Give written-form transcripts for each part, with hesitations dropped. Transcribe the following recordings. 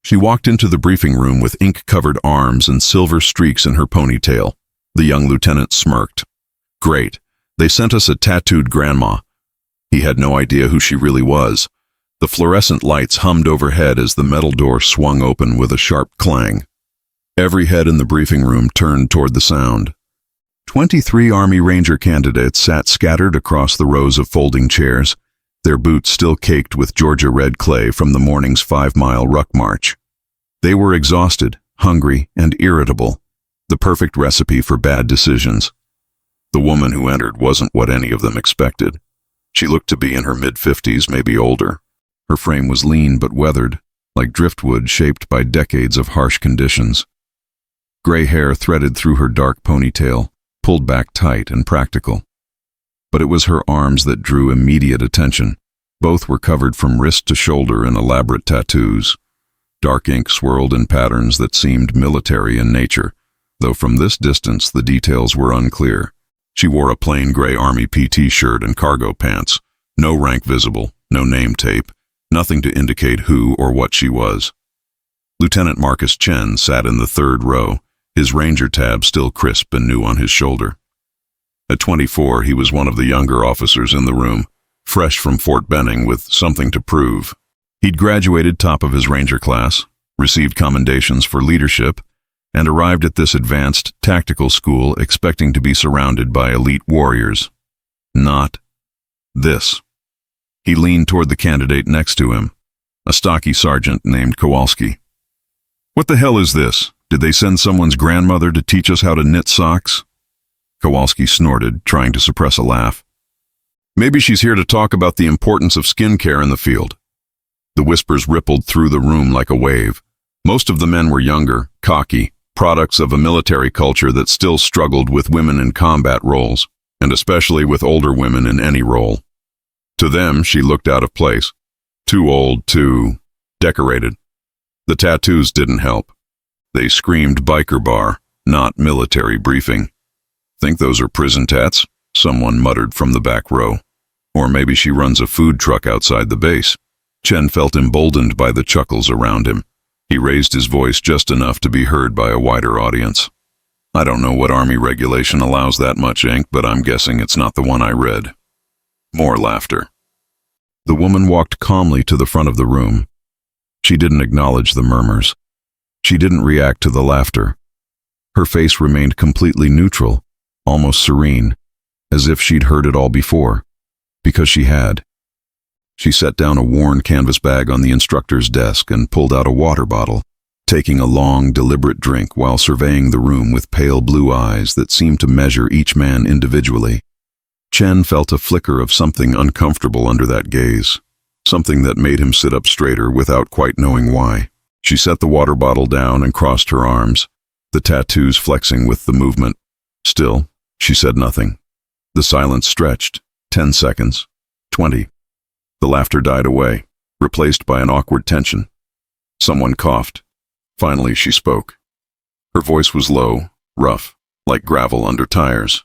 She walked into the briefing room with ink-covered arms and silver streaks in her ponytail. The young lieutenant smirked. Great. They sent us a tattooed grandma. He had no idea who she really was. The fluorescent lights hummed overhead as the metal door swung open with a sharp clang. Every head in the briefing room turned toward the sound. 23 Army Ranger candidates sat scattered across the rows of folding chairs, their boots still caked with Georgia red clay from the morning's 5-mile ruck march. They were exhausted, hungry, and irritable, the perfect recipe for bad decisions. The woman who entered wasn't what any of them expected. She looked to be in her mid-50s, maybe older. Her frame was lean but weathered, like driftwood shaped by decades of harsh conditions. Gray hair threaded through her dark ponytail, pulled back tight and practical. But it was her arms that drew immediate attention. Both were covered from wrist to shoulder in elaborate tattoos. Dark ink swirled in patterns that seemed military in nature, though from this distance the details were unclear. She wore a plain gray Army PT shirt and cargo pants, no rank visible, no name tape, nothing to indicate who or what she was. Lieutenant Marcus Chen sat in the third row, his Ranger tab still crisp and new on his shoulder. At 24, he was one of the younger officers in the room, fresh from Fort Benning with something to prove. He'd graduated top of his Ranger class, received commendations for leadership, and arrived at this advanced tactical school expecting to be surrounded by elite warriors. Not this. He leaned toward the candidate next to him, a stocky sergeant named Kowalski. What the hell is this? Did they send someone's grandmother to teach us how to knit socks? Kowalski snorted, trying to suppress a laugh. Maybe she's here to talk about the importance of skincare in the field. The whispers rippled through the room like a wave. Most of the men were younger, cocky, products of a military culture that still struggled with women in combat roles, and especially with older women in any role. To them, she looked out of place. Too old, too decorated. The tattoos didn't help. They screamed biker bar, not military briefing. Think those are prison tats? Someone muttered from the back row. Or maybe she runs a food truck outside the base. Chen felt emboldened by the chuckles around him. He raised his voice just enough to be heard by a wider audience. I don't know what Army regulation allows that much ink, but I'm guessing it's not the one I read. More laughter. The woman walked calmly to the front of the room. She didn't acknowledge the murmurs. She didn't react to the laughter. Her face remained completely neutral, almost serene, as if she'd heard it all before, because she had. She set down a worn canvas bag on the instructor's desk and pulled out a water bottle, taking a long, deliberate drink while surveying the room with pale blue eyes that seemed to measure each man individually. Chen felt a flicker of something uncomfortable under that gaze, something that made him sit up straighter without quite knowing why. She set the water bottle down and crossed her arms, the tattoos flexing with the movement. Still, she said nothing. The silence stretched. 10 seconds. 20. The laughter died away, replaced by an awkward tension. Someone coughed. Finally, she spoke. Her voice was low, rough, like gravel under tires.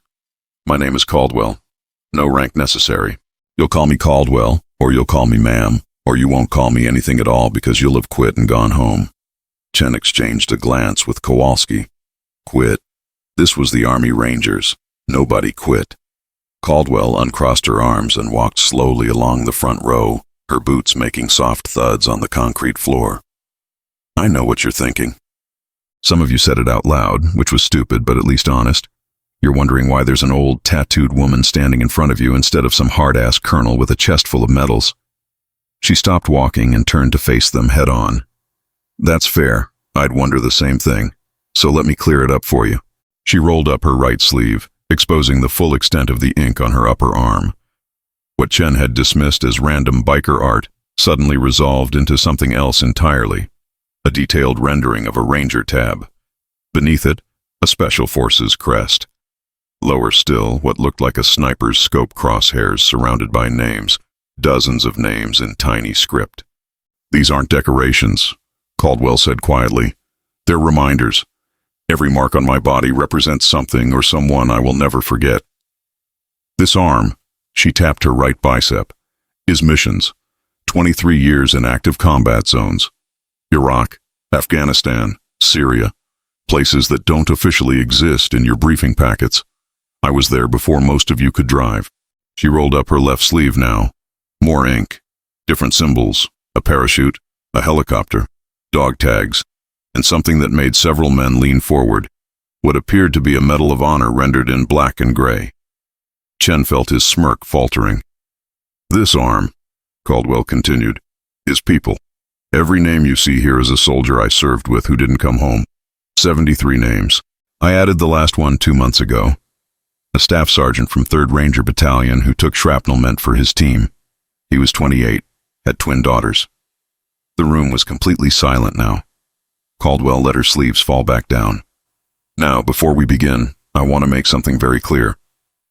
My name is Caldwell. No rank necessary. You'll call me Caldwell, or you'll call me ma'am, or you won't call me anything at all because you'll have quit and gone home. Chen exchanged a glance with Kowalski. Quit. This was the Army Rangers. Nobody quit. Caldwell uncrossed her arms and walked slowly along the front row, her boots making soft thuds on the concrete floor. I know what you're thinking. Some of you said it out loud, which was stupid but at least honest. You're wondering why there's an old, tattooed woman standing in front of you instead of some hard-ass colonel with a chest full of medals. She stopped walking and turned to face them head-on. That's fair. I'd wonder the same thing. So let me clear it up for you. She rolled up her right sleeve, exposing the full extent of the ink on her upper arm. What Chen had dismissed as random biker art suddenly resolved into something else entirely, a detailed rendering of a Ranger tab. Beneath it, a Special Forces crest. Lower still, what looked like a sniper's scope crosshairs surrounded by names, dozens of names in tiny script. These aren't decorations, Caldwell said quietly. They're reminders. Every mark on my body represents something or someone I will never forget. This arm, she tapped her right bicep, is missions. 23 years in active combat zones. Iraq, Afghanistan, Syria, places that don't officially exist in your briefing packets. I was there before most of you could drive. She rolled up her left sleeve now. More ink, different symbols, a parachute, a helicopter, dog tags, and something that made several men lean forward, what appeared to be a Medal of Honor rendered in black and gray. Chen felt his smirk faltering. This arm, Caldwell continued, is people. Every name you see here is a soldier I served with who didn't come home. 73 names. I added the last one 2 months ago. A staff sergeant from 3rd Ranger Battalion who took shrapnel meant for his team. He was 28, had twin daughters. The room was completely silent now. Caldwell let her sleeves fall back down. Now, before we begin, I want to make something very clear.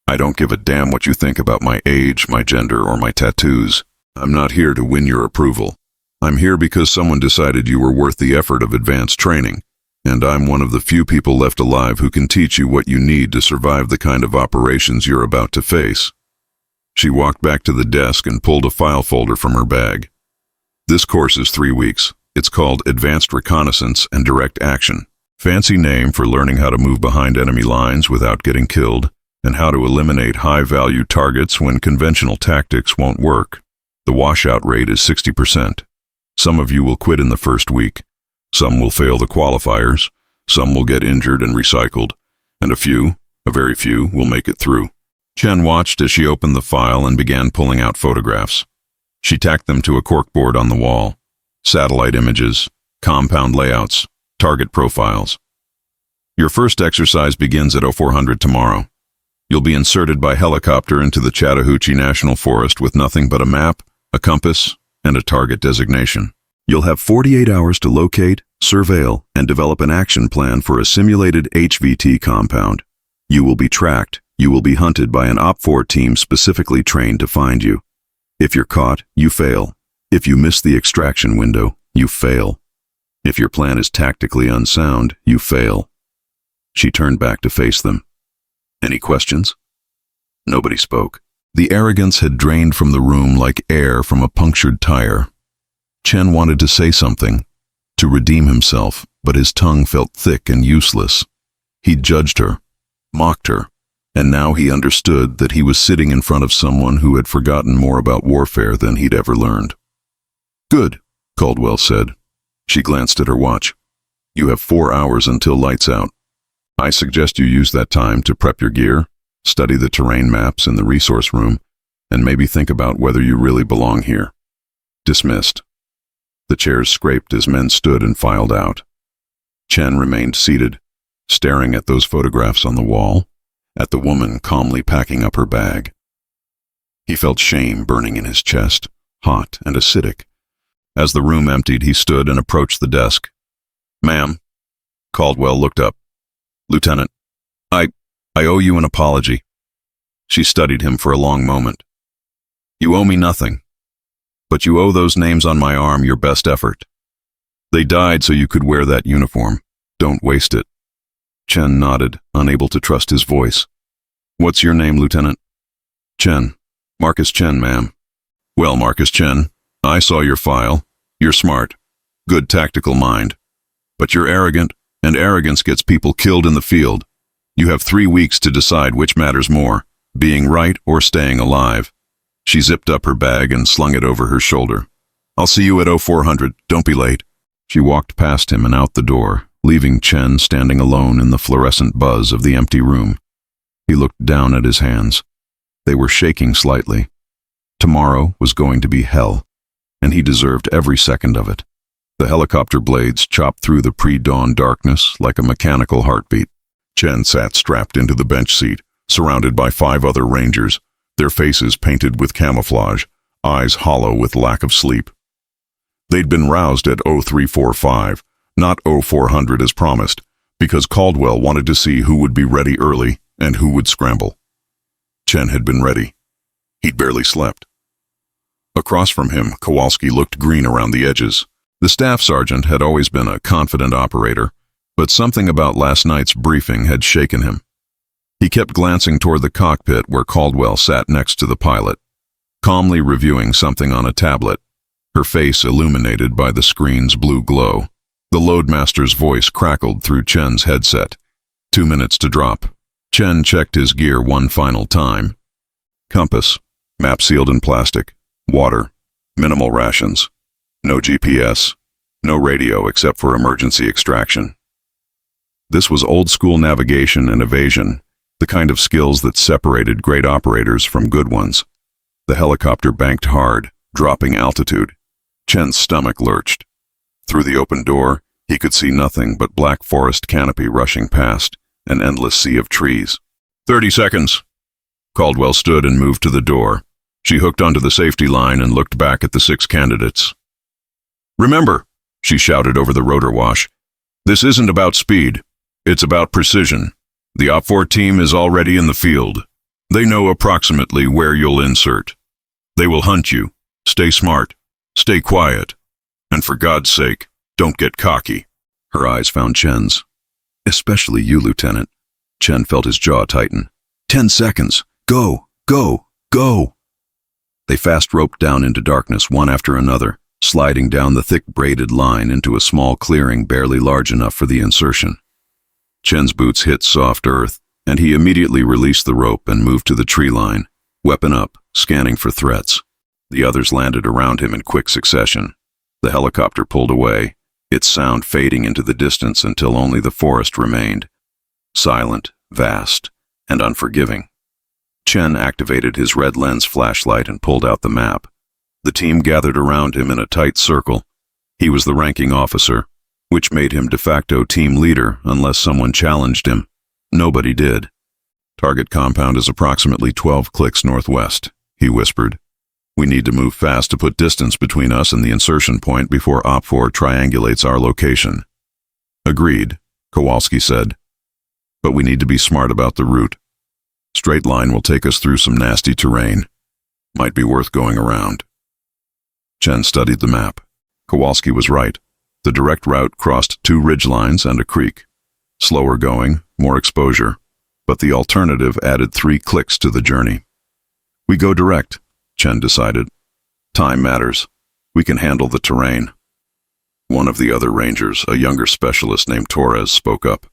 I don't give a damn what you think about my age, my gender, or my tattoos. I'm not here to win your approval. I'm here because someone decided you were worth the effort of advanced training, and I'm one of the few people left alive who can teach you what you need to survive the kind of operations you're about to face. She walked back to the desk and pulled a file folder from her bag. This course is 3 weeks. It's called Advanced Reconnaissance and Direct Action. Fancy name for learning how to move behind enemy lines without getting killed, and how to eliminate high-value targets when conventional tactics won't work. The washout rate is 60%. Some of you will quit in the first week. Some will fail the qualifiers. Some will get injured and recycled. And a very few, will make it through. Chen watched as she opened the file and began pulling out photographs. She tacked them to a corkboard on the wall. Satellite images, compound layouts, target profiles. Your first exercise begins at 0400 tomorrow. You'll be inserted by helicopter into the Chattahoochee National Forest with nothing but a map, a compass, and a target designation. You'll have 48 hours to locate, surveil, and develop an action plan for a simulated HVT compound. You will be tracked. You will be hunted by an OPFOR team specifically trained to find you. If you're caught, you fail. If you miss the extraction window, you fail. If your plan is tactically unsound, you fail. She turned back to face them. Any questions? Nobody spoke. The arrogance had drained from the room like air from a punctured tire. Chen wanted to say something, to redeem himself, but his tongue felt thick and useless. He'd judged her, mocked her, and now he understood that he was sitting in front of someone who had forgotten more about warfare than he'd ever learned. Good, Caldwell said. She glanced at her watch. You have 4 hours until lights out. I suggest you use that time to prep your gear, study the terrain maps in the resource room, and maybe think about whether you really belong here. Dismissed. The chairs scraped as men stood and filed out. Chen remained seated, staring at those photographs on the wall, at the woman calmly packing up her bag. He felt shame burning in his chest, hot and acidic. As the room emptied, he stood and approached the desk. Ma'am. Caldwell looked up. Lieutenant, I owe you an apology. She studied him for a long moment. You owe me nothing, but you owe those names on my arm your best effort. They died so you could wear that uniform. Don't waste it. Chen nodded, unable to trust his voice. What's your name, Lieutenant? Chen. Marcus Chen, ma'am. Well, Marcus Chen, I saw your file. You're smart. Good tactical mind. But you're arrogant, and arrogance gets people killed in the field. You have 3 weeks to decide which matters more, being right or staying alive. She zipped up her bag and slung it over her shoulder. I'll see you at 0400. Don't be late. She walked past him and out the door, leaving Chen standing alone in the fluorescent buzz of the empty room. He looked down at his hands. They were shaking slightly. Tomorrow was going to be hell, and he deserved every second of it. The helicopter blades chopped through the pre-dawn darkness like a mechanical heartbeat. Chen sat strapped into the bench seat, surrounded by 5 other Rangers, their faces painted with camouflage, eyes hollow with lack of sleep. They'd been roused at 0345, not 0400 as promised, because Caldwell wanted to see who would be ready early and who would scramble. Chen had been ready. He'd barely slept. Across from him, Kowalski looked green around the edges. The staff sergeant had always been a confident operator, but something about last night's briefing had shaken him. He kept glancing toward the cockpit where Caldwell sat next to the pilot, calmly reviewing something on a tablet, her face illuminated by the screen's blue glow. The loadmaster's voice crackled through Chen's headset. 2 minutes to drop. Chen checked his gear one final time. Compass. Map sealed in plastic. Water. Minimal rations. No GPS. No radio except for emergency extraction. This was old-school navigation and evasion, the kind of skills that separated great operators from good ones. The helicopter banked hard, dropping altitude. Chen's stomach lurched. Through the open door, he could see nothing but black forest canopy rushing past, an endless sea of trees. 30 seconds. Caldwell stood and moved to the door. She hooked onto the safety line and looked back at the 6 candidates. Remember, she shouted over the rotor wash, this isn't about speed. It's about precision. The OPFOR team is already in the field. They know approximately where you'll insert. They will hunt you. Stay smart. Stay quiet. And for God's sake, don't get cocky. Her eyes found Chen's. Especially you, Lieutenant. Chen felt his jaw tighten. 10 seconds. Go, go, go. They fast-roped down into darkness one after another, sliding down the thick braided line into a small clearing barely large enough for the insertion. Chen's boots hit soft earth, and he immediately released the rope and moved to the tree line, weapon up, scanning for threats. The others landed around him in quick succession. The helicopter pulled away, its sound fading into the distance until only the forest remained. Silent, vast, and unforgiving. Chen activated his red lens flashlight and pulled out the map. The team gathered around him in a tight circle. He was the ranking officer, which made him de facto team leader unless someone challenged him. Nobody did. Target compound is approximately 12 clicks northwest, he whispered. We need to move fast to put distance between us and the insertion point before OPFOR triangulates our location. Agreed, Kowalski said. But we need to be smart about the route. Straight line will take us through some nasty terrain. Might be worth going around. Chen studied the map. Kowalski was right. The direct route crossed 2 ridgelines and a creek. Slower going, more exposure, but the alternative added 3 clicks to the journey. We go direct, Chen decided. Time matters. We can handle the terrain. One of the other rangers, a younger specialist named Torres, spoke up.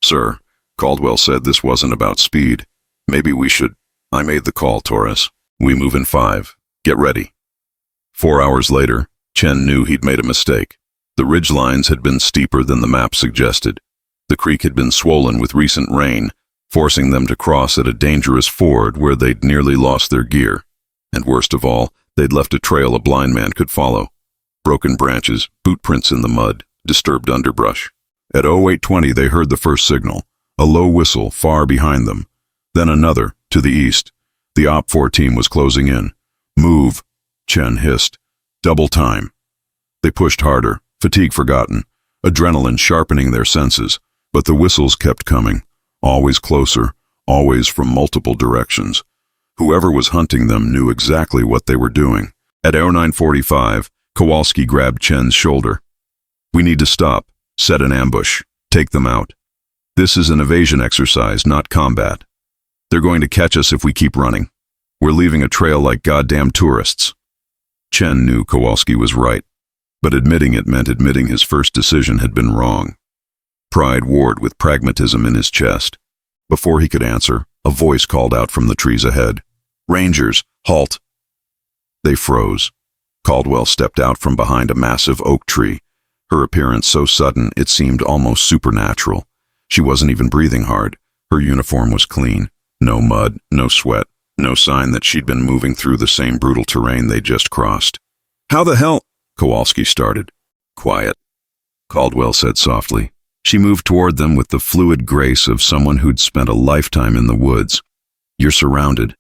Sir, Caldwell said this wasn't about speed. Maybe we should... I made the call, Torres. We move in 5. Get ready. 4 hours later, Chen knew he'd made a mistake. The ridgelines had been steeper than the map suggested. The creek had been swollen with recent rain, forcing them to cross at a dangerous ford where they'd nearly lost their gear. And worst of all, they'd left a trail a blind man could follow. Broken branches, boot prints in the mud, disturbed underbrush. At 0820 they heard the first signal, a low whistle far behind them. Then another, to the east. The OPFOR team was closing in. Move, Chen hissed. Double time. They pushed harder, fatigue forgotten, adrenaline sharpening their senses, but the whistles kept coming, always closer, always from multiple directions. Whoever was hunting them knew exactly what they were doing. At 0945, Kowalski grabbed Chen's shoulder. We need to stop, set an ambush, take them out. This is an evasion exercise, not combat. They're going to catch us if we keep running. We're leaving a trail like goddamn tourists. Chen knew Kowalski was right, but admitting it meant admitting his first decision had been wrong. Pride warred with pragmatism in his chest. Before he could answer, a voice called out from the trees ahead. Rangers, halt! They froze. Caldwell stepped out from behind a massive oak tree, her appearance so sudden it seemed almost supernatural. She wasn't even breathing hard. Her uniform was clean. No mud, no sweat, no sign that she'd been moving through the same brutal terrain they just crossed. How the hell? Kowalski started. Quiet, Caldwell said softly. She moved toward them with the fluid grace of someone who'd spent a lifetime in the woods. You're surrounded.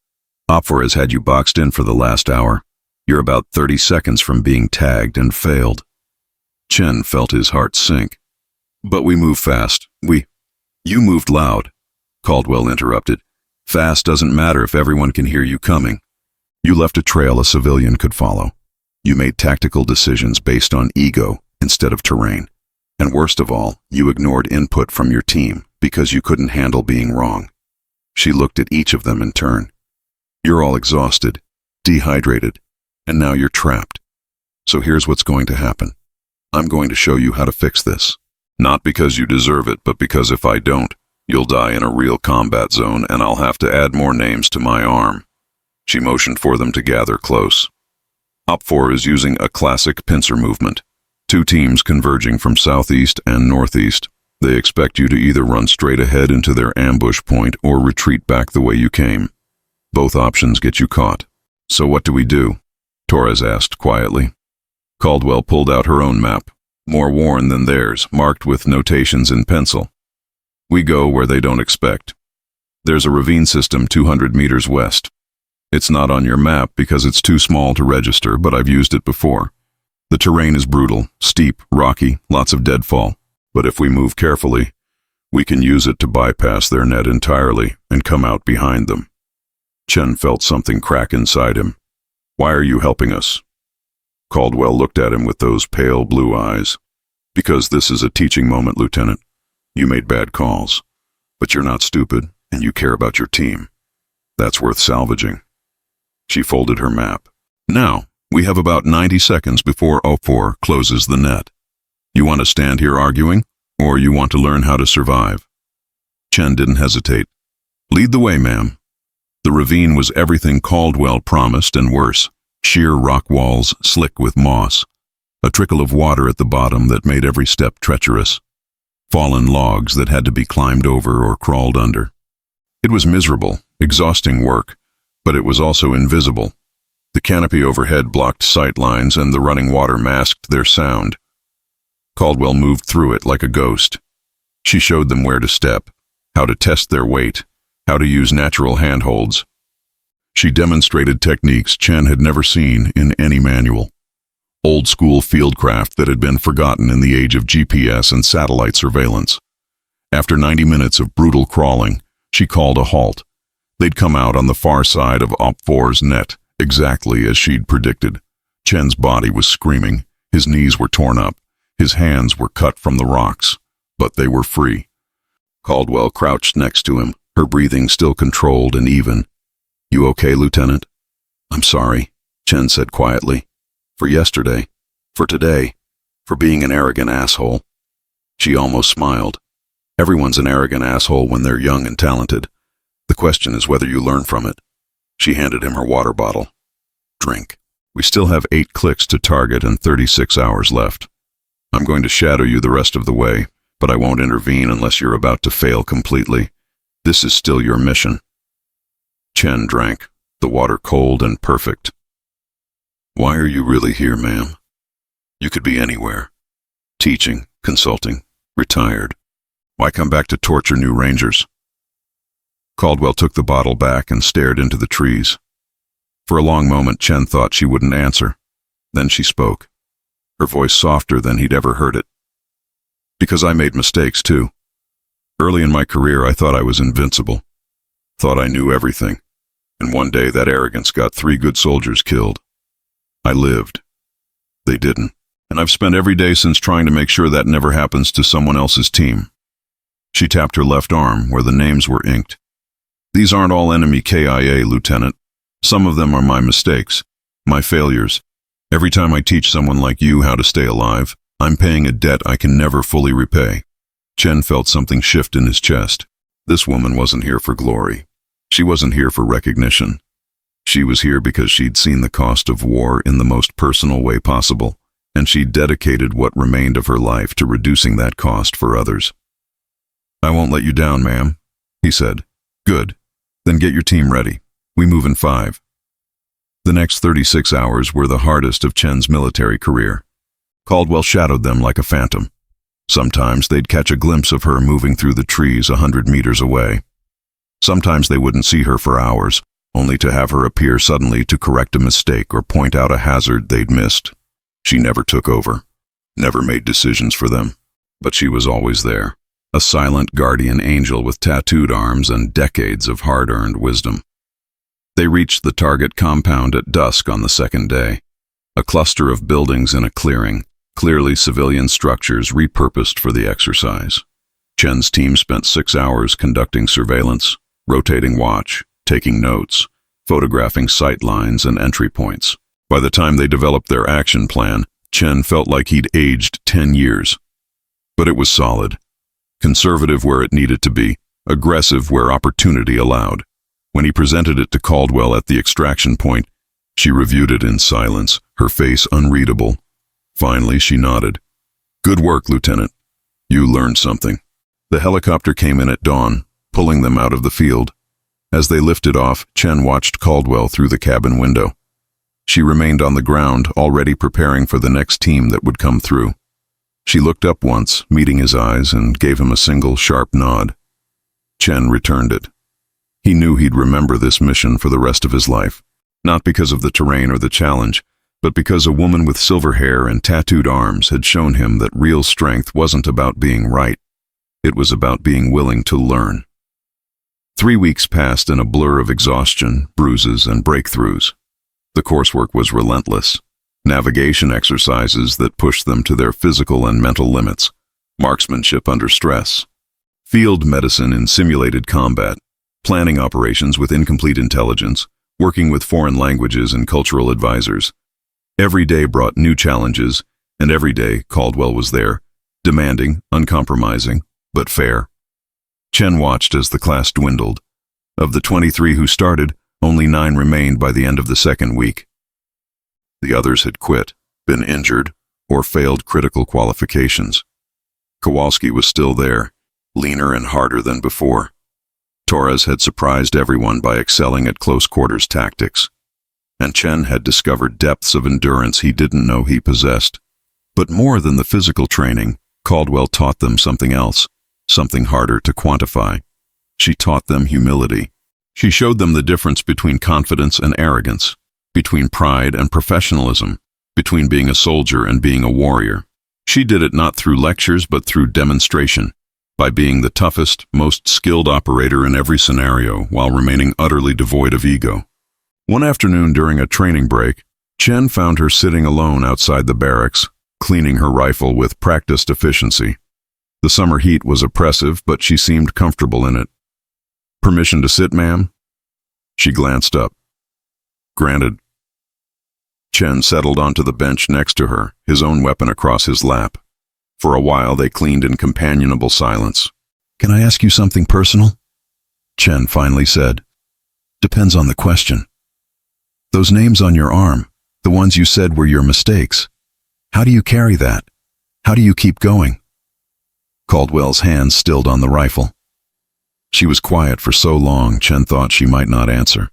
OPFOR has had you boxed in for the last hour. You're about 30 seconds from being tagged and failed. Chen felt his heart sink. But we move fast. You moved loud, Caldwell interrupted. Fast doesn't matter if everyone can hear you coming. You left a trail a civilian could follow. You made tactical decisions based on ego instead of terrain. And worst of all, you ignored input from your team because you couldn't handle being wrong. She looked at each of them in turn. You're all exhausted, dehydrated, and now you're trapped. So here's what's going to happen. I'm going to show you how to fix this. Not because you deserve it, but because if I don't, you'll die in a real combat zone and I'll have to add more names to my arm." She motioned for them to gather close. Op4 is using a classic pincer movement. Two teams converging from southeast and northeast. They expect you to either run straight ahead into their ambush point or retreat back the way you came. Both options get you caught. "So what do we do?" Torres asked quietly. Caldwell pulled out her own map, more worn than theirs, marked with notations in pencil. "We go where they don't expect. There's a ravine system 200 meters west. It's not on your map because it's too small to register, but I've used it before. The terrain is brutal, steep, rocky, lots of deadfall. But if we move carefully, we can use it to bypass their net entirely and come out behind them." Chen felt something crack inside him. "Why are you helping us?" Caldwell looked at him with those pale blue eyes. "Because this is a teaching moment, Lieutenant. You made bad calls, but you're not stupid and you care about your team. That's worth salvaging." She folded her map. "Now, we have about 90 seconds before O4 closes the net. You want to stand here arguing, or you want to learn how to survive?" Chen didn't hesitate. "Lead the way, ma'am." The ravine was everything Caldwell promised and worse. Sheer rock walls, slick with moss. A trickle of water at the bottom that made every step treacherous. Fallen logs that had to be climbed over or crawled under. It was miserable, exhausting work, but it was also invisible. The canopy overhead blocked sight lines and the running water masked their sound. Caldwell moved through it like a ghost. She showed them where to step, how to test their weight, how to use natural handholds. She demonstrated techniques Chen had never seen in any manual. Old-school fieldcraft that had been forgotten in the age of GPS and satellite surveillance. After 90 minutes of brutal crawling, she called a halt. They'd come out on the far side of Op4's net, exactly as she'd predicted. Chen's body was screaming, his knees were torn up, his hands were cut from the rocks, but they were free. Caldwell crouched next to him, her breathing still controlled and even. "You okay, Lieutenant?" "I'm sorry," Chen said quietly. "For yesterday, for today, for being an arrogant asshole." She almost smiled. Everyone's an arrogant asshole when they're young and talented. The question is whether you learn from it. She handed him her water bottle. "Drink. We still have 8 clicks to target and 36 hours left. I'm going to shadow you the rest of the way, but I won't intervene unless you're about to fail completely. This is still your mission." Chen drank, the water cold and perfect. "Why are you really here, ma'am? You could be anywhere. Teaching, consulting, retired. Why come back to torture new rangers?" Caldwell took the bottle back and stared into the trees. For a long moment, Chen thought she wouldn't answer. Then she spoke, her voice softer than he'd ever heard it. "Because I made mistakes, too. Early in my career, I thought I was invincible. Thought I knew everything. And one day, that arrogance got 3 good soldiers killed. I lived. They didn't. And I've spent every day since trying to make sure that never happens to someone else's team." She tapped her left arm, where the names were inked. "These aren't all enemy KIA, Lieutenant. Some of them are my mistakes, my failures. Every time I teach someone like you how to stay alive, I'm paying a debt I can never fully repay." Chen felt something shift in his chest. This woman wasn't here for glory. She wasn't here for recognition. She was here because she'd seen the cost of war in the most personal way possible, and she'd dedicated what remained of her life to reducing that cost for others. "I won't let you down, ma'am," he said. "Good. Then get your team ready. We move in 5. The next 36 hours were the hardest of Chen's military career. Caldwell shadowed them like a phantom. Sometimes they'd catch a glimpse of her moving through the trees 100 meters away. Sometimes they wouldn't see her for hours, only to have her appear suddenly to correct a mistake or point out a hazard they'd missed. She never took over, never made decisions for them, but she was always there, a silent guardian angel with tattooed arms and decades of hard-earned wisdom. They reached the target compound at dusk on the second day, a cluster of buildings in a clearing, clearly civilian structures repurposed for the exercise. Chen's team spent 6 hours conducting surveillance, rotating watch, taking notes, photographing sight lines and entry points. By the time they developed their action plan, Chen felt like he'd aged 10 years. But it was solid. Conservative where it needed to be, aggressive where opportunity allowed. When he presented it to Caldwell at the extraction point, she reviewed it in silence, her face unreadable. Finally, she nodded. "Good work, Lieutenant. You learned something." The helicopter came in at dawn, pulling them out of the field. As they lifted off, Chen watched Caldwell through the cabin window. She remained on the ground, already preparing for the next team that would come through. She looked up once, meeting his eyes, and gave him a single sharp nod. Chen returned it. He knew he'd remember this mission for the rest of his life, not because of the terrain or the challenge, but because a woman with silver hair and tattooed arms had shown him that real strength wasn't about being right. It was about being willing to learn. 3 weeks passed in a blur of exhaustion, bruises, and breakthroughs. The coursework was relentless. Navigation exercises that pushed them to their physical and mental limits, marksmanship under stress, field medicine in simulated combat, planning operations with incomplete intelligence, working with foreign languages and cultural advisors. Every day brought new challenges, and every day Caldwell was there, demanding, uncompromising, but fair. Chen watched as the class dwindled. Of the 23 who started, only 9 remained by the end of the second week. The others had quit, been injured, or failed critical qualifications. Kowalski was still there, leaner and harder than before. Torres had surprised everyone by excelling at close-quarters tactics. And Chen had discovered depths of endurance he didn't know he possessed. But more than the physical training, Caldwell taught them something else, something harder to quantify. She taught them humility. She showed them the difference between confidence and arrogance, between pride and professionalism, between being a soldier and being a warrior. She did it not through lectures but through demonstration, by being the toughest, most skilled operator in every scenario while remaining utterly devoid of ego. One afternoon during a training break, Chen found her sitting alone outside the barracks, cleaning her rifle with practiced efficiency. The summer heat was oppressive, but she seemed comfortable in it. "Permission to sit, ma'am?" She glanced up. "Granted." Chen settled onto the bench next to her, his own weapon across his lap. For a while they cleaned in companionable silence. "Can I ask you something personal?" Chen finally said. "Depends on the question. Those names on your arm, the ones you said were your mistakes, how do you carry that? How do you keep going?" Caldwell's hands stilled on the rifle. She was quiet for so long, Chen thought she might not answer.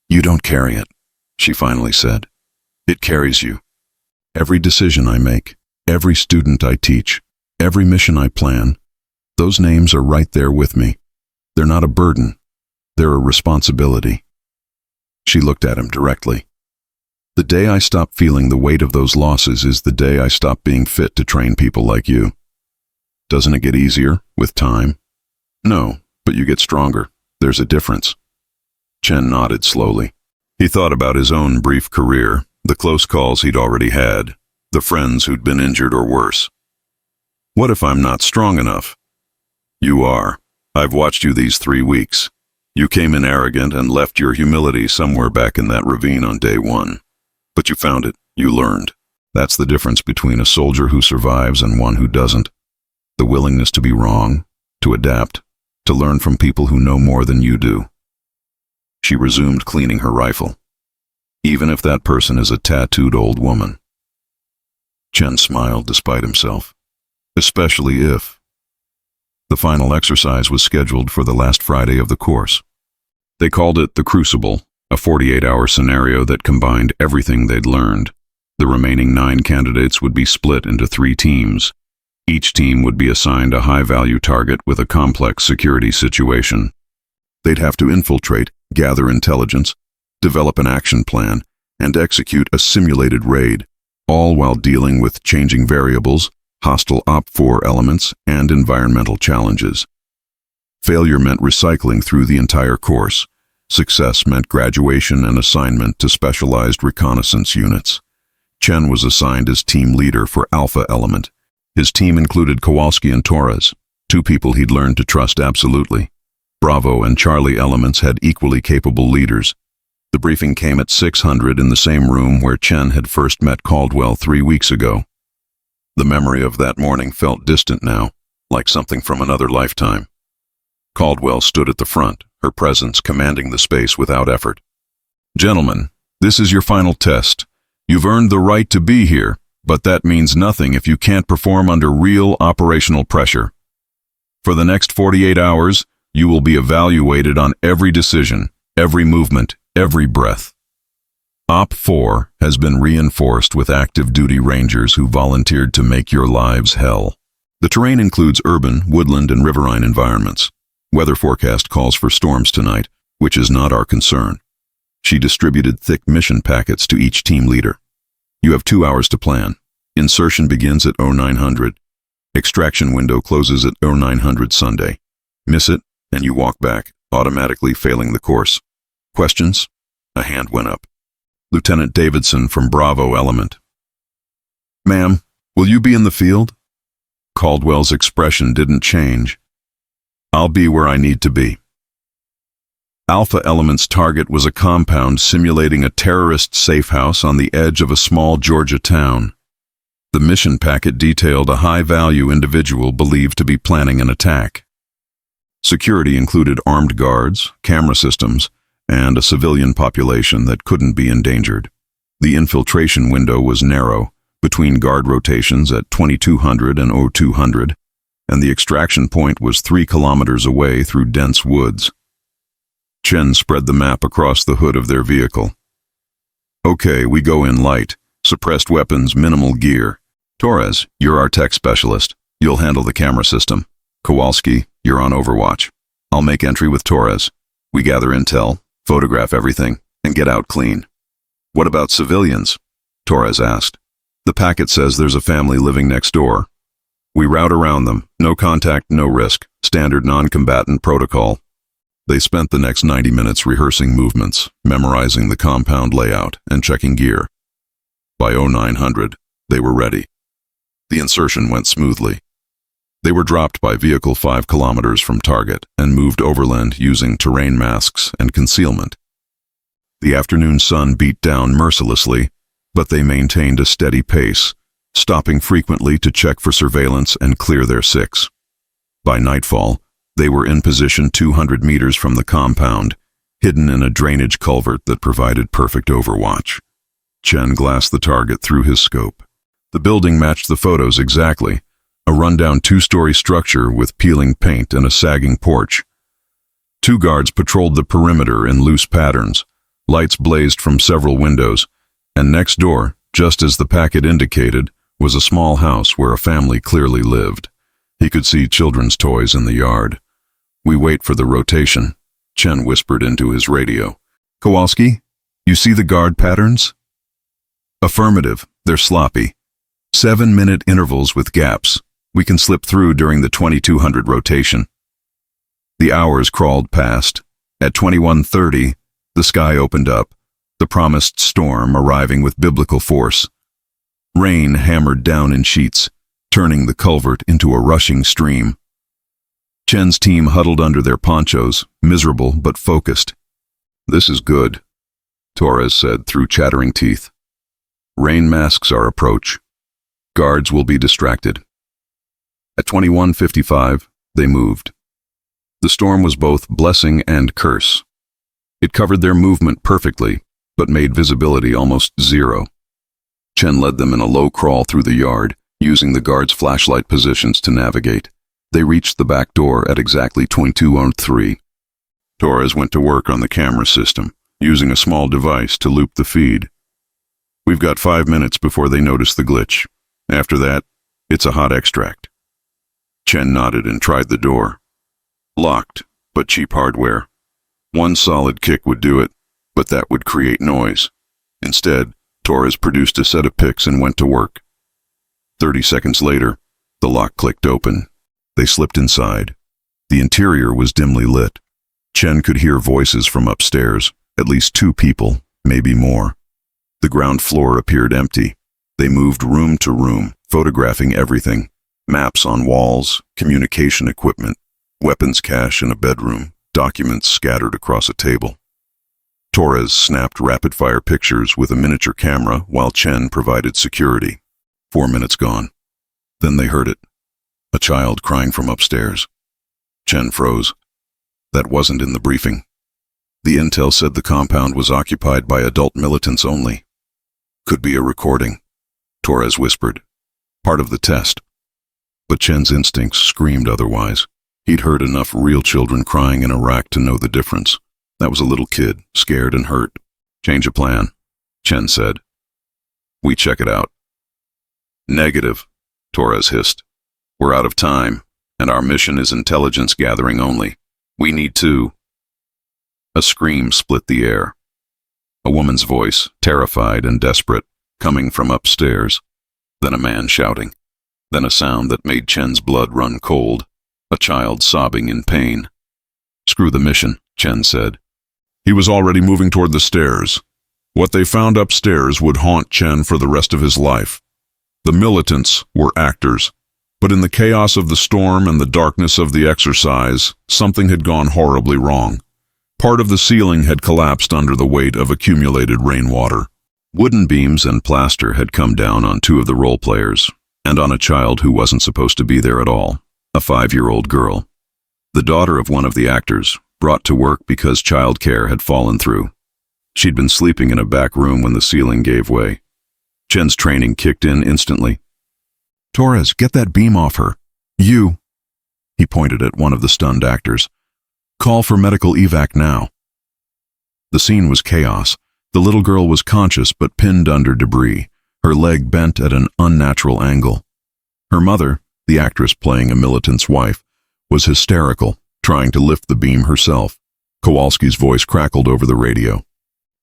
"You don't carry it," she finally said. "It carries you. Every decision I make, every student I teach, every mission I plan, those names are right there with me. They're not a burden. They're a responsibility." She looked at him directly. "The day I stop feeling the weight of those losses is the day I stop being fit to train people like you. Doesn't it get easier with time?" "No, but you get stronger. There's a difference." Chen nodded slowly. He thought about his own brief career, the close calls he'd already had, the friends who'd been injured or worse. "What if I'm not strong enough?" "You are. I've watched you these 3 weeks. You came in arrogant and left your humility somewhere back in that ravine on day 1. But you found it. You learned. That's the difference between a soldier who survives and one who doesn't. The willingness to be wrong, to adapt, to learn from people who know more than you do." She resumed cleaning her rifle. "Even if that person is a tattooed old woman." Chen smiled despite himself. "Especially if." The final exercise was scheduled for the last Friday of the course. They called it the Crucible, a 48-hour scenario that combined everything they'd learned. The remaining 9 candidates would be split into 3 teams. Each team would be assigned a high-value target with a complex security situation. They'd have to infiltrate, gather intelligence, develop an action plan, and execute a simulated raid, all while dealing with changing variables, hostile OP4 elements, and environmental challenges. Failure meant recycling through the entire course. Success meant graduation and assignment to specialized reconnaissance units. Chen was assigned as team leader for Alpha Element. His team included Kowalski and Torres, 2 people he'd learned to trust absolutely. Bravo and Charlie elements had equally capable leaders. The briefing came at 600 in the same room where Chen had first met Caldwell 3 weeks ago. The memory of that morning felt distant now, like something from another lifetime. Caldwell stood at the front, her presence commanding the space without effort. "Gentlemen, this is your final test. You've earned the right to be here, but that means nothing if you can't perform under real operational pressure. For the next 48 hours, you will be evaluated on every decision, every movement, every breath. Op 4 has been reinforced with active duty rangers who volunteered to make your lives hell. The terrain includes urban, woodland, and riverine environments. Weather forecast calls for storms tonight, which is not our concern." She distributed thick mission packets to each team leader. "You have 2 hours to plan. Insertion begins at 0900. Extraction window closes at 0900 Sunday. Miss it, and you walk back, automatically failing the course. Questions?" A hand went up. Lieutenant Davidson from Bravo Element. "Ma'am, will you be in the field?" Caldwell's expression didn't change. "I'll be where I need to be." Alpha Element's target was a compound simulating a terrorist safe house on the edge of a small Georgia town. The mission packet detailed a high-value individual believed to be planning an attack. Security included armed guards, camera systems, and a civilian population that couldn't be endangered. The infiltration window was narrow, between guard rotations at 2200 and 0200, and the extraction point was 3 kilometers away through dense woods. Chen spread the map across the hood of their vehicle. "Okay, we go in light. Suppressed weapons, minimal gear. Torres, you're our tech specialist. You'll handle the camera system. Kowalski, you're on overwatch. I'll make entry with Torres. We gather intel, photograph everything, and get out clean." "What about civilians?" Torres asked. "The packet says there's a family living next door. We route around them. No contact, no risk. Standard non-combatant protocol." They spent the next 90 minutes rehearsing movements, memorizing the compound layout, and checking gear. By 0900, they were ready. The insertion went smoothly. They were dropped by vehicle 5 kilometers from target and moved overland using terrain masks and concealment. The afternoon sun beat down mercilessly, but they maintained a steady pace, stopping frequently to check for surveillance and clear their 6. By nightfall, they were in position 200 meters from the compound, hidden in a drainage culvert that provided perfect overwatch. Chen glassed the target through his scope. The building matched the photos exactly, a rundown 2-story structure with peeling paint and a sagging porch. 2 guards patrolled the perimeter in loose patterns. Lights blazed from several windows, and next door, just as the packet indicated, was a small house where a family clearly lived. He could see children's toys in the yard. "We wait for the rotation," Chen whispered into his radio. "Kowalski, you see the guard patterns?" "Affirmative. They're sloppy. 7-minute intervals with gaps. We can slip through during the 2200 rotation." The hours crawled past. At 2130, the sky opened up, the promised storm arriving with biblical force. Rain hammered down in sheets, turning the culvert into a rushing stream. Chen's team huddled under their ponchos, miserable but focused. "This is good," Torres said through chattering teeth. "Rain masks our approach. Guards will be distracted." At 21:55, they moved. The storm was both blessing and curse. It covered their movement perfectly, but made visibility almost zero. Chen led them in a low crawl through the yard, using the guards' flashlight positions to navigate. They reached the back door at exactly 22:03. Torres went to work on the camera system, using a small device to loop the feed. "We've got 5 minutes before they notice the glitch. After that, it's a hot extract." Chen nodded and tried the door. Locked, but cheap hardware. One solid kick would do it, but that would create noise. Instead, Torres produced a set of picks and went to work. 30 seconds later, the lock clicked open. They slipped inside. The interior was dimly lit. Chen could hear voices from upstairs, at least 2 people, maybe more. The ground floor appeared empty. They moved room to room, photographing everything. Maps on walls, communication equipment, weapons cache in a bedroom, documents scattered across a table. Torres snapped rapid-fire pictures with a miniature camera while Chen provided security. 4 minutes gone. Then they heard it. A child crying from upstairs. Chen froze. That wasn't in the briefing. The intel said the compound was occupied by adult militants only. Could be a recording, Torres whispered. Part of the test. But Chen's instincts screamed otherwise. He'd heard enough real children crying in Iraq to know the difference. That was a little kid, scared and hurt. Change of plan, Chen said. We check it out. Negative, Torres hissed. We're out of time, and our mission is intelligence gathering only. We need to. A scream split the air. A woman's voice, terrified and desperate, coming from upstairs. Then a man shouting. Then a sound that made Chen's blood run cold. A child sobbing in pain. Screw the mission, Chen said. He was already moving toward the stairs. What they found upstairs would haunt Chen for the rest of his life. The militants were actors, but in the chaos of the storm and the darkness of the exercise, something had gone horribly wrong. Part of the ceiling had collapsed under the weight of accumulated rainwater. Wooden beams and plaster had come down on 2 of the role players, and on a child who wasn't supposed to be there at all, a 5-year-old girl. The daughter of one of the actors, brought to work because childcare had fallen through. She'd been sleeping in a back room when the ceiling gave way. Chen's training kicked in instantly. Torres, get that beam off her. You. He pointed at one of the stunned actors. Call for medical evac now. The scene was chaos. The little girl was conscious but pinned under debris, her leg bent at an unnatural angle. Her mother, the actress playing a militant's wife, was hysterical, trying to lift the beam herself. Kowalski's voice crackled over the radio.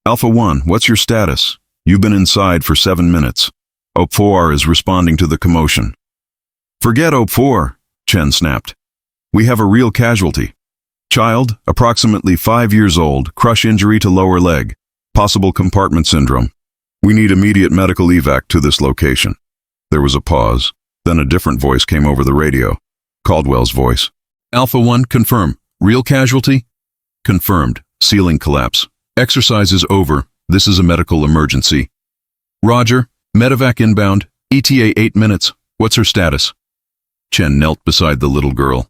Alpha 1, what's your status? You've been inside for 7 minutes. OP 4 is responding to the commotion. Forget OP 4, Chen snapped. We have a real casualty. Child, approximately 5 years old, crush injury to lower leg, possible compartment syndrome. We need immediate medical evac to this location. There was a pause, then a different voice came over the radio. Caldwell's voice. Alpha 1, confirm. Real casualty? Confirmed. Ceiling collapse. Exercise is over. This is a medical emergency. Roger. Medevac inbound. ETA 8 minutes. What's her status? Chen knelt beside the little girl.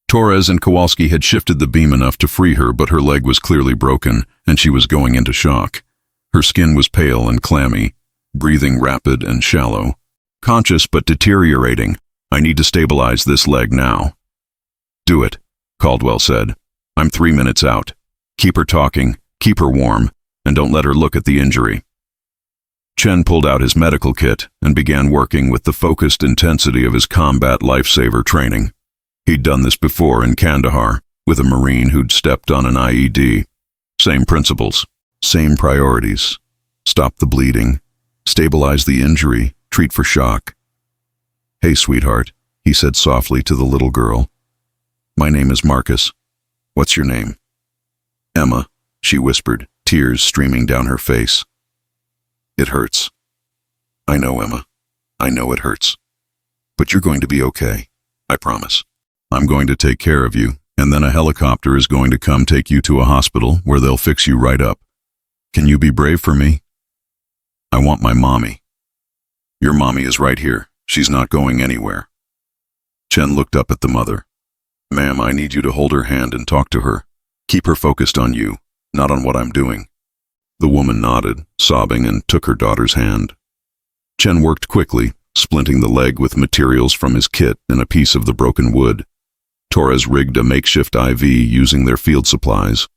Torres and Kowalski had shifted the beam enough to free her, but her leg was clearly broken, and she was going into shock. Her skin was pale and clammy, breathing rapid and shallow. Conscious but deteriorating. I need to stabilize this leg now. Do it, Caldwell said. I'm 3 minutes out. Keep her talking, keep her warm, and don't let her look at the injury. Chen pulled out his medical kit and began working with the focused intensity of his combat lifesaver training. He'd done this before in Kandahar, with a Marine who'd stepped on an IED. Same principles, same priorities. Stop the bleeding, stabilize the injury, treat for shock. Hey, sweetheart, he said softly to the little girl. My name is Marcus. What's your name? Emma, she whispered, tears streaming down her face. It hurts. I know, Emma. I know it hurts. But you're going to be okay. I promise. I'm going to take care of you, and then a helicopter is going to come take you to a hospital where they'll fix you right up. Can you be brave for me? I want my mommy. Your mommy is right here. She's not going anywhere. Chen looked up at the mother. Ma'am, I need you to hold her hand and talk to her. Keep her focused on you, not on what I'm doing. The woman nodded, sobbing, and took her daughter's hand. Chen worked quickly, splinting the leg with materials from his kit and a piece of the broken wood. Torres rigged a makeshift IV using their field supplies.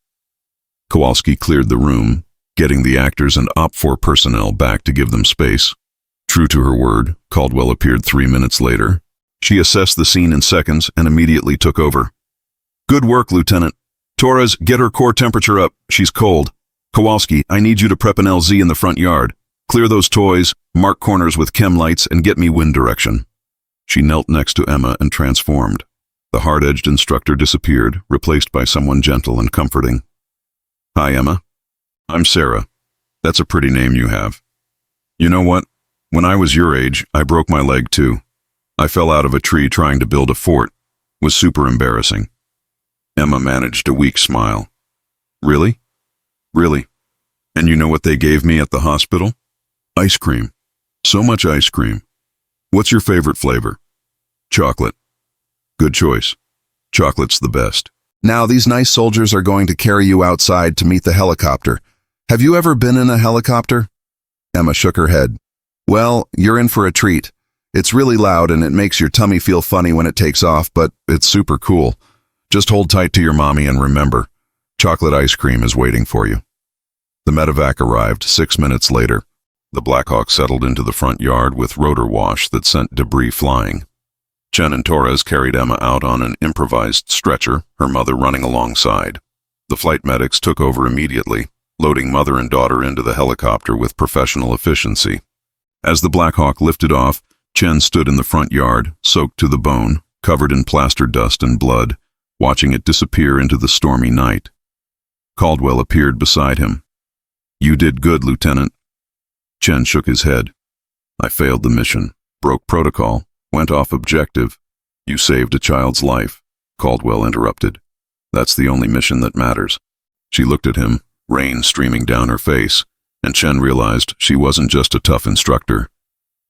Kowalski cleared the room, getting the actors and OP4 personnel back to give them space. True to her word, Caldwell appeared 3 minutes later. She assessed the scene in seconds and immediately took over. Good work, Lieutenant. Torres, get her core temperature up. She's cold. Kowalski, I need you to prep an LZ in the front yard. Clear those toys, mark corners with chem lights, and get me wind direction. She knelt next to Emma and transformed. The hard-edged instructor disappeared, replaced by someone gentle and comforting. Hi, Emma. I'm Sarah. That's a pretty name you have. You know what? When I was your age, I broke my leg too. I fell out of a tree trying to build a fort. Was super embarrassing. Emma managed a weak smile. Really? Really, And you know what they gave me at the hospital? Ice cream. So much ice cream. What's your favorite flavor? Chocolate. Good choice. Chocolate's the best. Now these nice soldiers are going to carry you outside to meet the helicopter. Have you ever been in a helicopter? Emma shook her head. Well, you're in for a treat. It's really loud and it makes your tummy feel funny when it takes off, but it's super cool. Just hold tight to your mommy and remember, chocolate ice cream is waiting for you. The medevac arrived 6 minutes later. The Blackhawk settled into the front yard with rotor wash that sent debris flying. Chen and Torres carried Emma out on an improvised stretcher, her mother running alongside. The flight medics took over immediately, loading mother and daughter into the helicopter with professional efficiency. As the Blackhawk lifted off, Chen stood in the front yard, soaked to the bone, covered in plaster dust and blood, watching it disappear into the stormy night. Caldwell appeared beside him. You did good, Lieutenant. Chen shook his head. I failed the mission, broke protocol, went off objective. You saved a child's life, Caldwell interrupted. That's the only mission that matters. She looked at him, rain streaming down her face, and Chen realized she wasn't just a tough instructor.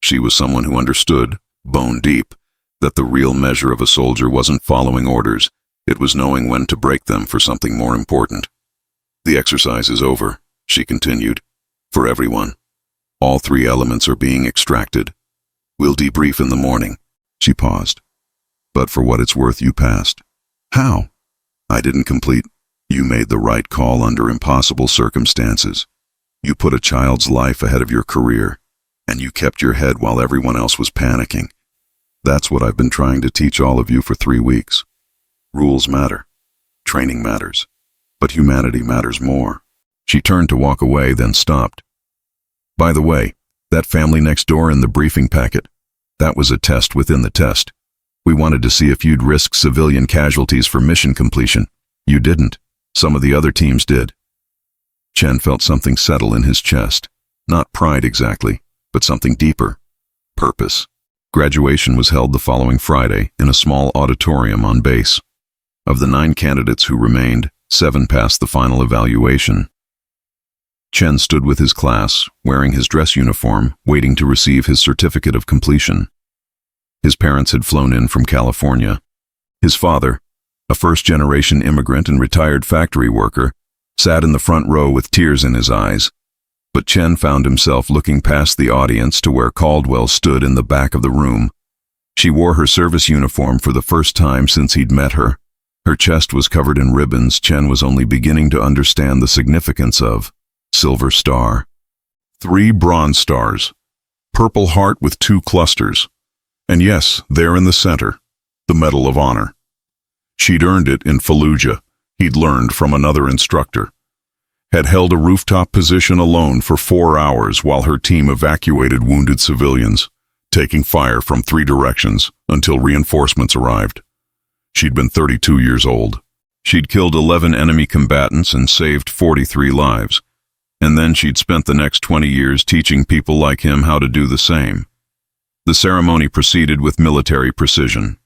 She was someone who understood, bone deep, that the real measure of a soldier wasn't following orders, it was knowing when to break them for something more important. The exercise is over, she continued. For everyone. All 3 elements are being extracted. We'll debrief in the morning. She paused. But for what it's worth, you passed. How? I didn't complete. You made the right call under impossible circumstances. You put a child's life ahead of your career, and you kept your head while everyone else was panicking. That's what I've been trying to teach all of you for 3 weeks. Rules matter. Training matters. But humanity matters more. She turned to walk away, then stopped. By the way, that family next door in the briefing packet, that was a test within the test. We wanted to see if you'd risk civilian casualties for mission completion. You didn't. Some of the other teams did. Chen felt something settle in his chest. Not pride exactly, but something deeper. Purpose. Graduation was held the following Friday in a small auditorium on base. Of the 9 candidates who remained, 7 passed the final evaluation. Chen stood with his class, wearing his dress uniform, waiting to receive his certificate of completion. His parents had flown in from California. His father, a first-generation immigrant and retired factory worker, sat in the front row with tears in his eyes. But Chen found himself looking past the audience to where Caldwell stood in the back of the room. She wore her service uniform for the first time since he'd met her. Her chest was covered in ribbons Chen was only beginning to understand the significance of. Silver Star. 3 bronze stars. Purple heart with 2 clusters. And yes, there in the center, the Medal of Honor. She'd earned it in Fallujah, he'd learned from another instructor. Had held a rooftop position alone for 4 hours while her team evacuated wounded civilians, taking fire from 3 directions until reinforcements arrived. She'd been 32 years old. She'd killed 11 enemy combatants and saved 43 lives. And then she'd spent the next 20 years teaching people like him how to do the same. The ceremony proceeded with military precision.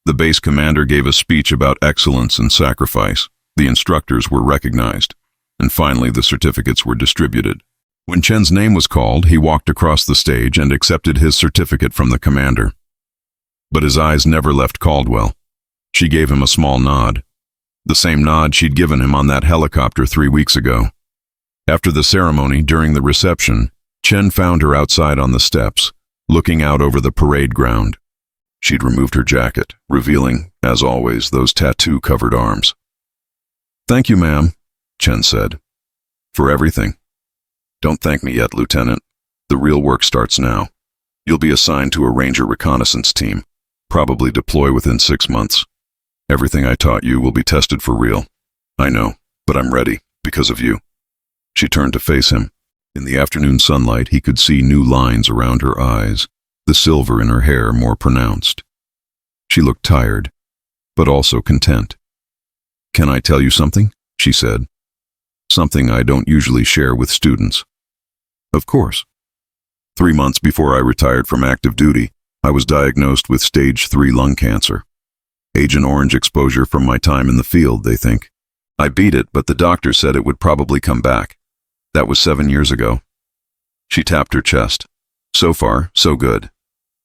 The base commander gave a speech about excellence and sacrifice. The instructors were recognized. And finally the certificates were distributed. When Chen's name was called, he walked across the stage and accepted his certificate from the commander. But his eyes never left Caldwell. She gave him a small nod. The same nod she'd given him on that helicopter 3 weeks ago. After the ceremony, during the reception, Chen found her outside on the steps, looking out over the parade ground. She'd removed her jacket, revealing, as always, those tattoo-covered arms. Thank you, ma'am, Chen said. For everything. Don't thank me yet, Lieutenant. The real work starts now. You'll be assigned to a Ranger reconnaissance team, probably deploy within 6 months. Everything I taught you will be tested for real. I know, but I'm ready, because of you. She turned to face him. In the afternoon sunlight, he could see new lines around her eyes, the silver in her hair more pronounced. She looked tired, but also content. Can I tell you something? She said. Something I don't usually share with students. Of course. 3 months before I retired from active duty, I was diagnosed with stage 3 lung cancer. Agent Orange exposure from my time in the field, they think. I beat it, but the doctor said it would probably come back. That was 7 years ago. She tapped her chest. So far, so good.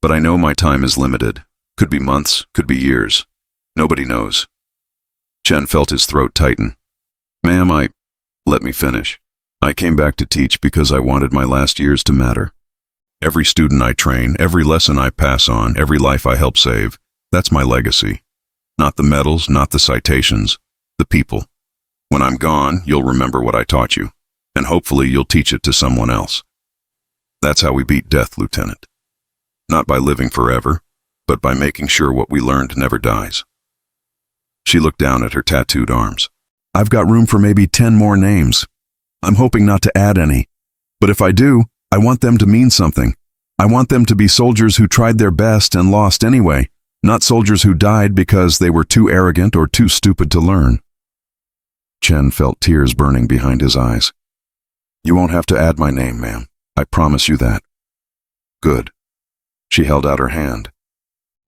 But I know my time is limited. Could be months, could be years. Nobody knows. Chen felt his throat tighten. Ma'am, let me finish. I came back to teach because I wanted my last years to matter. Every student I train, every lesson I pass on, every life I help save, that's my legacy. Not the medals, not the citations, the people. When I'm gone, you'll remember what I taught you, and hopefully you'll teach it to someone else. That's how we beat death, Lieutenant. Not by living forever, but by making sure what we learned never dies. She looked down at her tattooed arms. I've got room for maybe 10 more names. I'm hoping not to add any. But if I do, I want them to mean something. I want them to be soldiers who tried their best and lost anyway, not soldiers who died because they were too arrogant or too stupid to learn. Chen felt tears burning behind his eyes. You won't have to add my name, ma'am. I promise you that. Good. She held out her hand.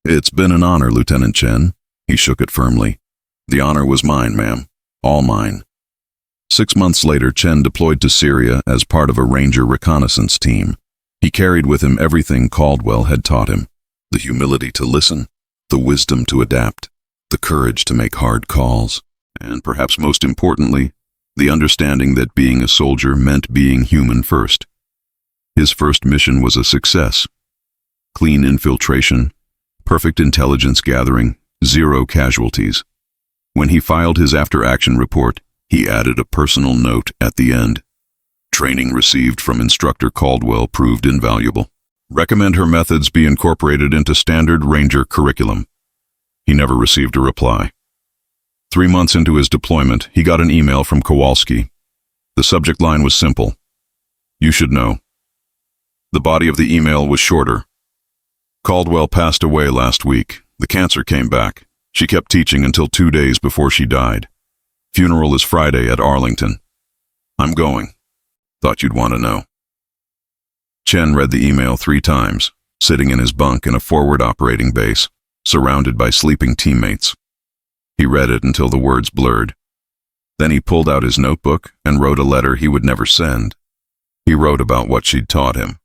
It's been an honor, Lieutenant Chen. He shook it firmly. The honor was mine, ma'am. All mine. 6 months later, Chen deployed to Syria as part of a Ranger reconnaissance team. He carried with him everything Caldwell had taught him. The humility to listen, the wisdom to adapt, the courage to make hard calls, and perhaps most importantly, the understanding that being a soldier meant being human first. His first mission was a success. Clean infiltration, perfect intelligence gathering, 0 casualties. When he filed his after-action report, he added a personal note at the end. Training received from Instructor Caldwell proved invaluable. Recommend her methods be incorporated into standard Ranger curriculum. He never received a reply. 3 months into his deployment, he got an email from Kowalski. The subject line was simple. You should know. The body of the email was shorter. Caldwell passed away last week. The cancer came back. She kept teaching until 2 days before she died. Funeral is Friday at Arlington. I'm going. Thought you'd want to know. Chen read the email 3 times, sitting in his bunk in a forward operating base, surrounded by sleeping teammates. He read it until the words blurred. Then he pulled out his notebook and wrote a letter he would never send. He wrote about what she'd taught him,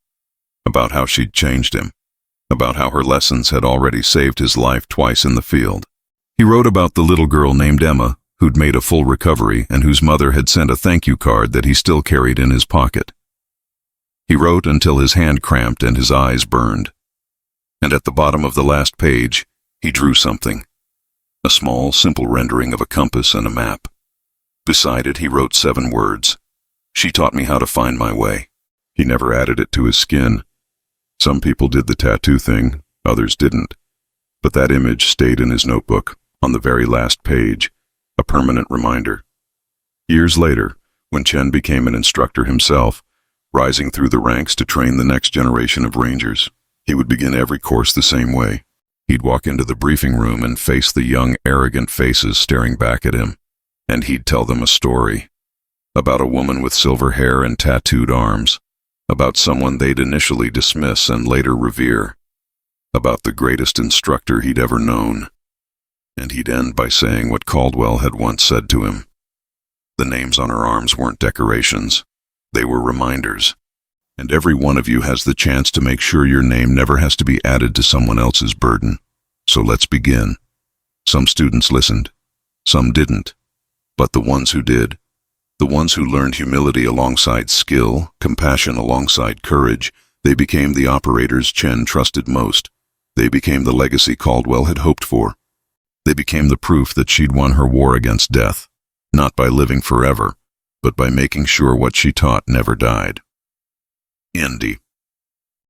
about how she'd changed him, about how her lessons had already saved his life twice in the field. He wrote about the little girl named Emma, who'd made a full recovery and whose mother had sent a thank you card that he still carried in his pocket. He wrote until his hand cramped and his eyes burned. And at the bottom of the last page, he drew something. A small, simple rendering of a compass and a map. Beside it, he wrote 7 words. She taught me how to find my way. He never added it to his skin. Some people did the tattoo thing, others didn't. But that image stayed in his notebook, on the very last page, a permanent reminder. Years later, when Chen became an instructor himself, rising through the ranks to train the next generation of Rangers, he would begin every course the same way. He'd walk into the briefing room and face the young, arrogant faces staring back at him, and he'd tell them a story about a woman with silver hair and tattooed arms, about someone they'd initially dismiss and later revere, about the greatest instructor he'd ever known. And he'd end by saying what Caldwell had once said to him. The names on her arms weren't decorations. They were reminders. And every one of you has the chance to make sure your name never has to be added to someone else's burden. So let's begin. Some students listened. Some didn't. But the ones who did, the ones who learned humility alongside skill, compassion alongside courage, they became the operators Chen trusted most. They became the legacy Caldwell had hoped for. They became the proof that she'd won her war against death, not by living forever, but by making sure what she taught never died. Indy.